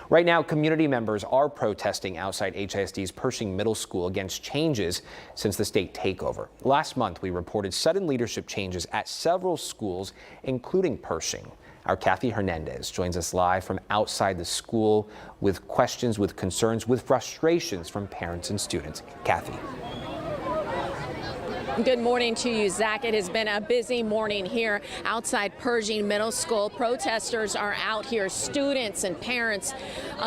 Right now, community members are protesting outside HISD's Pershing Middle School against changes since the state takeover. Last month, we reported sudden leadership changes at several schools, including Pershing. Our Kathy Hernandez joins us live from outside the school with questions, with concerns, with frustrations from parents and students. Kathy. Good morning to you, Zach. It has been a busy morning here outside Pershing Middle School. Protesters are out here, students and parents.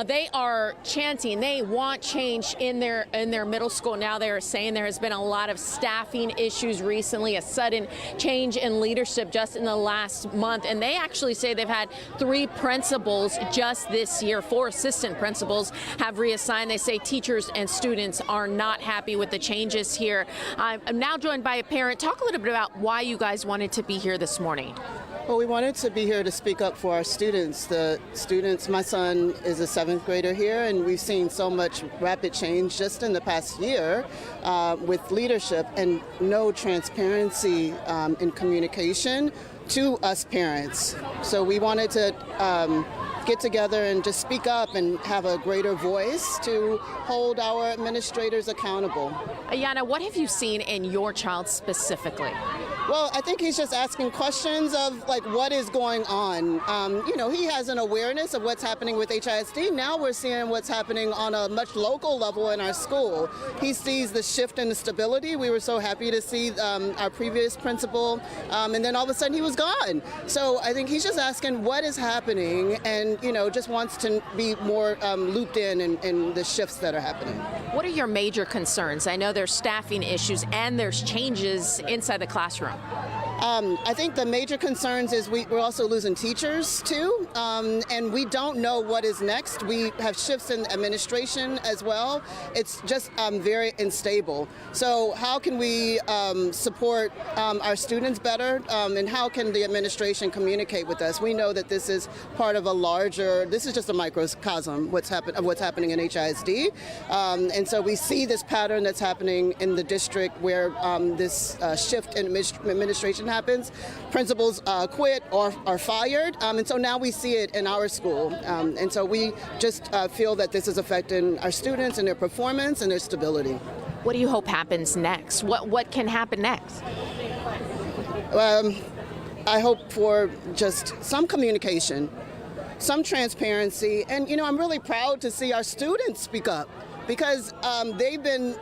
They are chanting. They want change in their middle school. Now they are saying there has been a lot of staffing issues recently, a sudden change in leadership just in the last month. And they actually say they've had 3 principals just this year. 4 assistant principals have reassigned. They say teachers and students are not happy with the changes here. I'm now joined by a parent. Talk a little bit about why you guys wanted to be here this morning. Well, we wanted to be here to speak up for our students. The students, my son is a 7th grader here, and we've seen so much rapid change just in the past year with leadership and no transparency in communication to us parents. So we wanted to get together and just speak up and have a greater voice to hold our administrators accountable. Ayana, what have you seen in your child specifically? Well, I think he's just asking questions of like what is going on. He has an awareness of what's happening with HISD. Now we're seeing what's happening on a much local level in our school. He sees the shift in the stability. We were so happy to see our previous principal, and then all of a sudden he was gone. So I think he's just asking what is happening and, just wants to be more looped in the shifts that are happening. What are your major concerns? I know there's staffing issues and there's changes inside the classroom. I think the major concerns is we're also losing teachers too, and we don't know what is next. We have shifts in administration as well. It's just very unstable. So how can we support our students better, and how can the administration communicate with us? We know that this is part of a larger, this is just a microcosm what's happening in HISD, and so we see this pattern that's happening in the district where this shift in administration happens. Principals quit or are fired, and so now we see it in our school, and so we just feel that this is affecting our students and their performance and their stability. What do you hope happens next? What can happen next? I hope for just some communication, some transparency, and I'm really proud to see our students speak up, because they've been,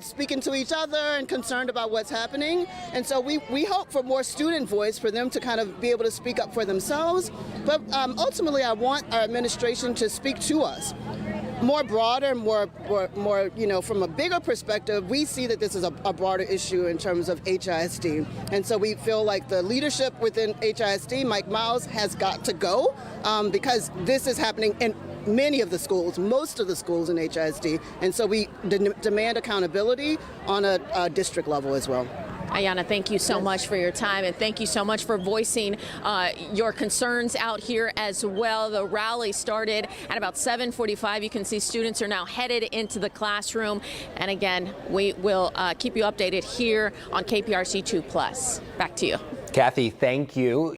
speaking to each other and concerned about what's happening. And so we hope for more student voice, for them to kind of be able to speak up for themselves. But ultimately, I want our administration to speak to us more broader, more, from a bigger perspective. We see that this is a broader issue in terms of HISD. And so we feel like the leadership within HISD, Mike Miles, has got to go because this is happening in many of the schools, most of the schools in HISD. And so we demand accountability on a district level as well. Ayana, thank you so much for your time, and thank you so much for voicing your concerns out here as well. The rally started at about 7:45. You can see students are now headed into the classroom. And again, we will keep you updated here on KPRC 2+. Back to you. Kathy, thank you.